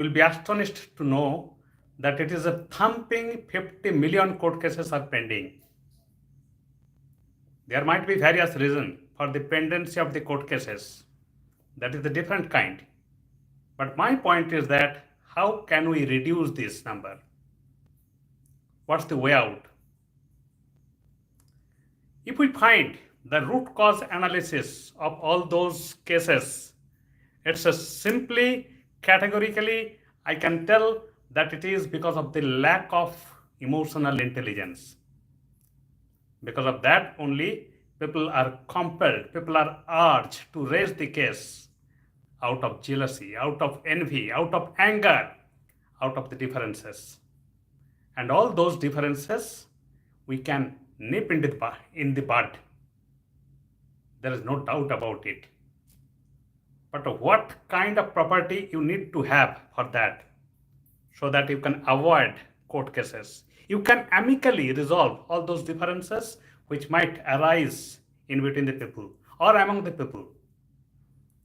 You'll be astonished to know that it is a thumping 50 million court cases are pending. There might be various reasons for the pendency of the court cases. That is the different kind. But my point is that how can we reduce this number? What's the way out? If we find the root cause analysis of all those cases, it's a simply categorically I can tell that it is because of the lack of emotional intelligence. Because of that only people are compelled, people are urged to raise the case out of jealousy, out of envy, out of anger, out of the differences. And all those differences we can nip in the bud. There is no doubt about it. But what kind of property you need to have for that, so that you can avoid court cases? You can amicably resolve all those differences which might arise in between the people or among the people.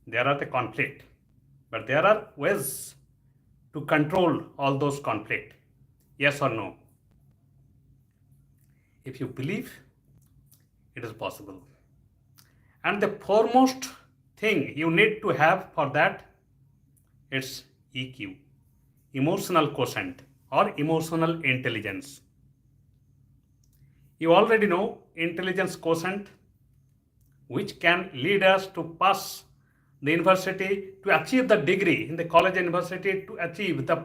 There are the conflict, but there are ways to control all those conflict. Yes or no? If you believe, it is possible. And the foremost thing you need to have for that, it's EQ, emotional quotient or emotional intelligence. You already know intelligence quotient, which can lead us to pass the university, to achieve the degree in the college and university, to achieve the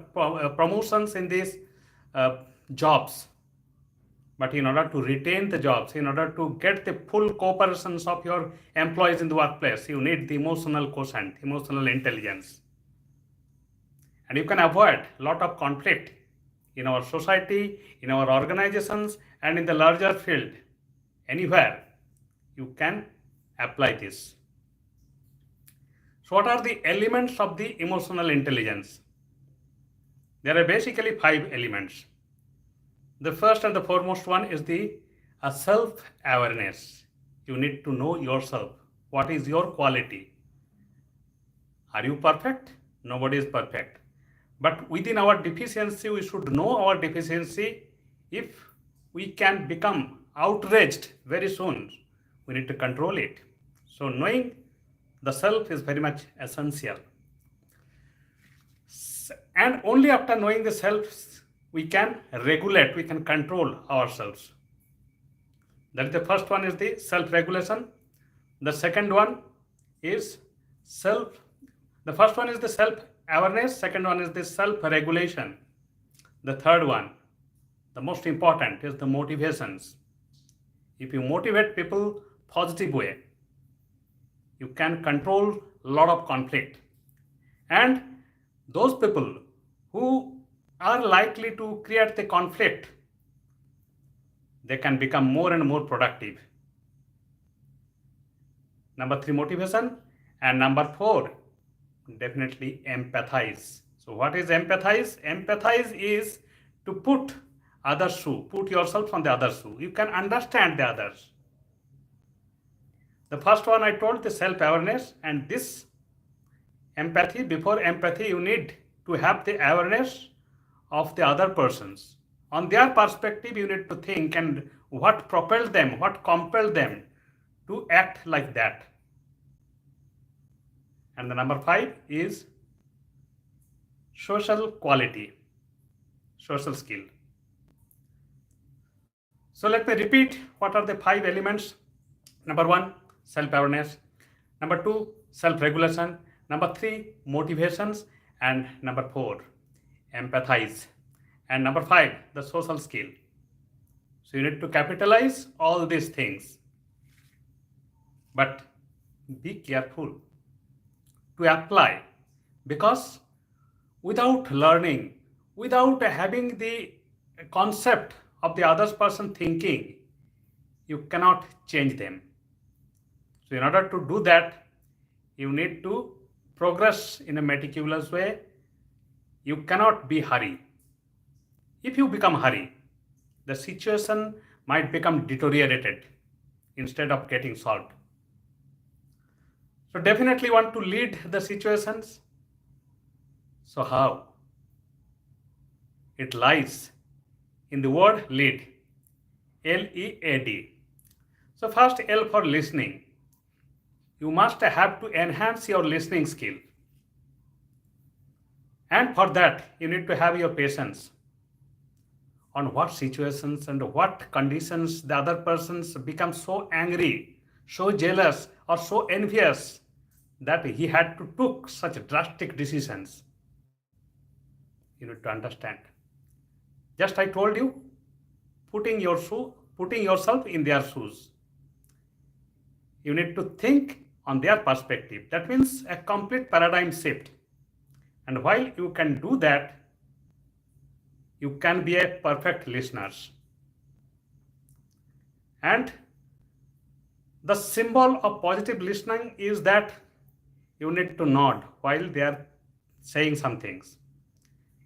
promotions in these jobs. But in order to retain the jobs, in order to get the full cooperations of your employees in the workplace, you need the emotional quotient, emotional intelligence. And you can avoid a lot of conflict in our society, in our organizations, and in the larger field. Anywhere you can apply this. So what are the elements of the emotional intelligence? There are basically 5 elements. The first and the foremost one is the self-awareness. You need to know yourself. What is your quality? Are you perfect? Nobody is perfect. But within our deficiency, we should know our deficiency. If we can become outraged very soon, we need to control it. So knowing the self is very much essential. And only after knowing the self, we can regulate, we can control ourselves. That is the first one, is the self-regulation. The second one is the first one is the self-awareness, second one is the self-regulation. The third one, the most important, is the motivations. If you motivate people positive way, you can control a lot of conflict. And those people who are likely to create the conflict, they can become more and more productive. Number 3, motivation. And number 4, definitely empathize. So what is empathize? Empathize is to put others' shoe, put yourself on the other's shoe. You can understand the others. The first one I told, the self-awareness, and this empathy. Before empathy, you need to have the awareness of the other persons. On their perspective, you need to think, and what propelled them, what compelled them to act like that. And the number 5 is social quality, social skill. So let me repeat what are the 5 elements. Number 1, self-awareness. Number 2, self-regulation. Number 3, motivations. And number 4, empathize. And number 5, the social skill. So you need to capitalize all these things. But be careful to apply, because without learning, without having the concept of the other person thinking, you cannot change them. So in order to do that, you need to progress in a meticulous way. You cannot be hurry. If you become hurry, the situation might become deteriorated instead of getting solved. So definitely want to lead the situations. So how? It lies in the word lead, Lead. So first, L for listening. You must have to enhance your listening skill. And for that, you need to have your patience on what situations and what conditions the other persons become so angry, so jealous, or so envious that he had to took such drastic decisions. You need to understand. Just I told you, putting yourself in their shoes. You need to think on their perspective. That means a complete paradigm shift. And while you can do that, you can be a perfect listener. And the symbol of positive listening is that you need to nod while they are saying some things.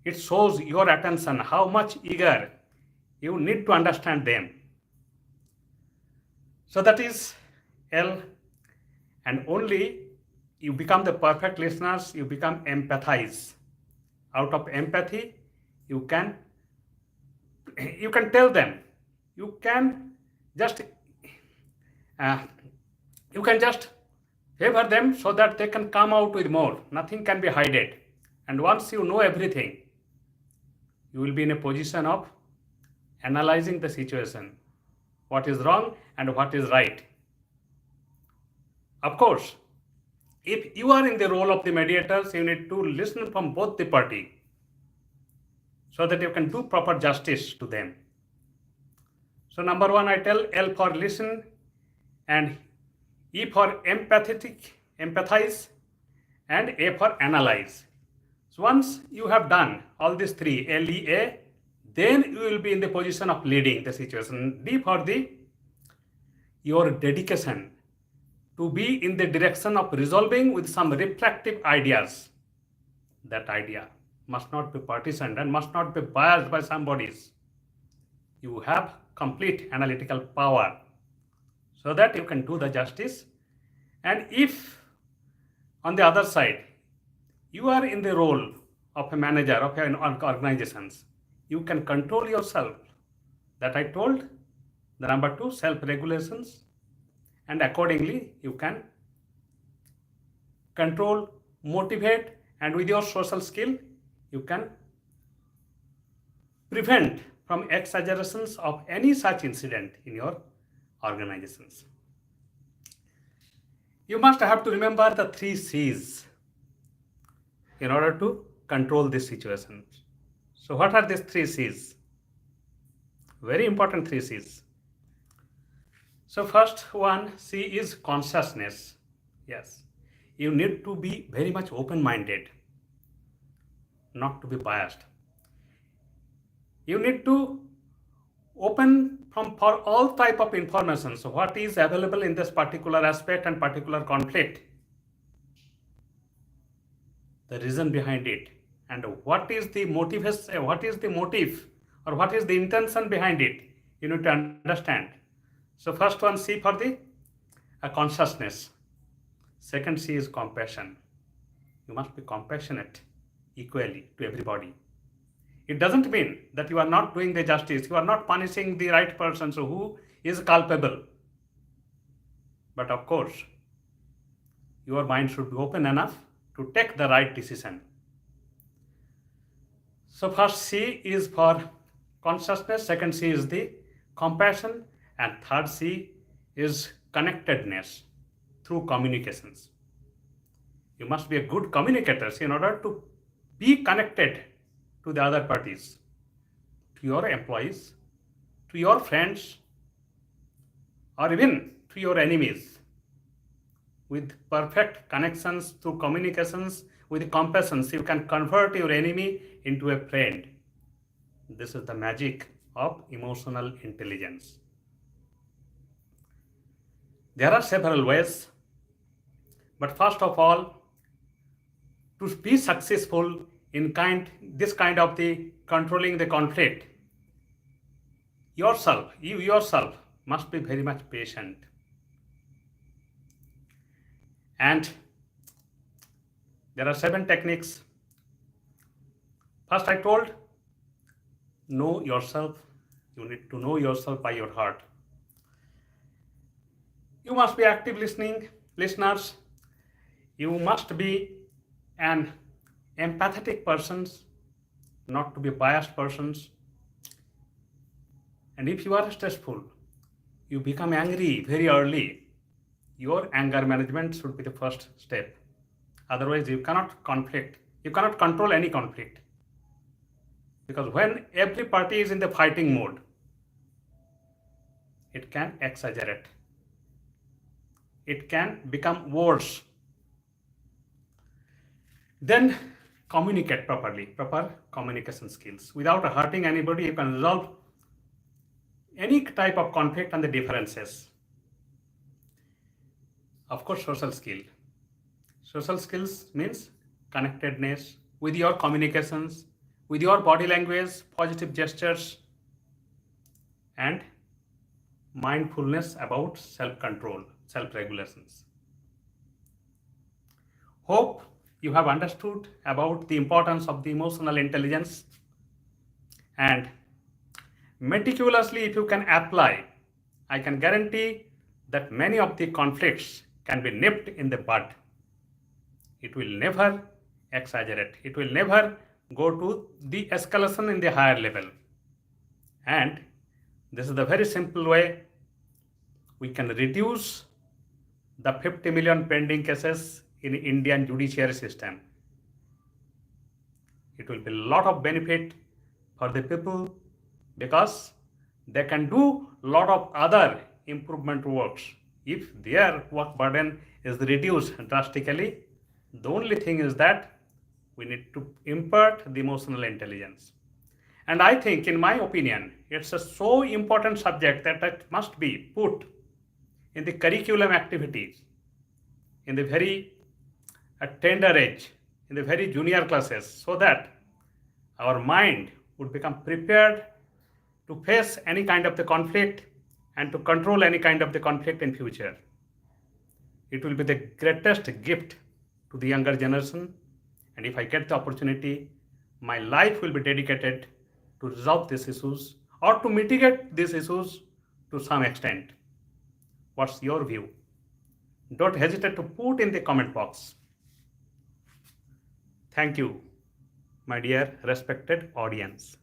It shows your attention, how much eager you need to understand them. So that is L, and only you become the perfect listeners, you become empathize. Out of empathy, you can tell them, you can just uh, you can just favor them so that they can come out with more. Nothing can be hidden. And once you know everything, you will be in a position of analyzing the situation, what is wrong and what is right. Of course, if you are in the role of the mediators, you need to listen from both the party so that you can do proper justice to them. So number one, I tell L for listen, and E for empathize, and A for analyze. So once you have done all these three, LEA, then you will be in the position of leading the situation. D for your dedication to be in the direction of resolving with some reflective ideas. That idea must not be partisan and must not be biased by somebody's. You have complete analytical power so that you can do the justice. And if on the other side you are in the role of a manager of an organizations, you can control yourself. That I told. The number two, self-regulations, and accordingly you can control, motivate, and with your social skill you can prevent from exaggerations of any such incident in your organizations. You must have to remember the three C's in order to control this situation. So what are these three C's? Very important three C's. So first one, C is consciousness. Yes, you need to be very much open-minded, not to be biased. You need to open for all type of information. So what is available in this particular aspect and particular conflict, the reason behind it, and what is the motivation, what is the motive, or what is the intention behind it, you need to understand. So first one, C for the consciousness. Second C is compassion. You must be compassionate equally to everybody. It doesn't mean that you are not doing the justice, you are not punishing the right person so who is culpable. But of course, your mind should be open enough to take the right decision. So first C is for consciousness, second C is the compassion, and third C is connectedness through communications. You must be a good communicator in order to be connected to the other parties, to your employees, to your friends, or even to your enemies. With perfect connections through communications, with compassion, you can convert your enemy into a friend. This is the magic of emotional intelligence. There are several ways, but first of all, to be successful in this kind of the controlling the conflict, you yourself must be very much patient. And there are 7 techniques. First I told, know yourself. You need to know yourself by your heart. You must be active listening, listeners. You must be an empathetic persons, not to be biased persons. And if you are stressful, you become angry very early. Your anger management should be the first step. Otherwise, you cannot conflict. You cannot control any conflict. Because when every party is in the fighting mode, it can exaggerate. It can become worse. Then communicate properly, proper communication skills. Without hurting anybody, you can resolve any type of conflict and the differences. Of course, social skill. Social skills means connectedness with your communications, with your body language, positive gestures, and mindfulness about self-control, self-regulations. Hope you have understood about the importance of the emotional intelligence, and meticulously if you can apply, I can guarantee that many of the conflicts can be nipped in the bud. It will never exaggerate. It will never go to the escalation in the higher level. And this is the very simple way we can reduce the 50 million pending cases in Indian judiciary system. It will be a lot of benefit for the people because they can do a lot of other improvement works. If their work burden is reduced drastically, the only thing is that we need to impart the emotional intelligence. And I think, in my opinion, it's a so important subject that it must be put in the curriculum activities in the very tender age, in the very junior classes, so that our mind would become prepared to face any kind of the conflict and to control any kind of the conflict in future. It will be the greatest gift to the younger generation, and if I get the opportunity, my life will be dedicated to resolve these issues or to mitigate these issues to some extent. What's your view? Don't hesitate to put in the comment box. Thank you, my dear respected audience.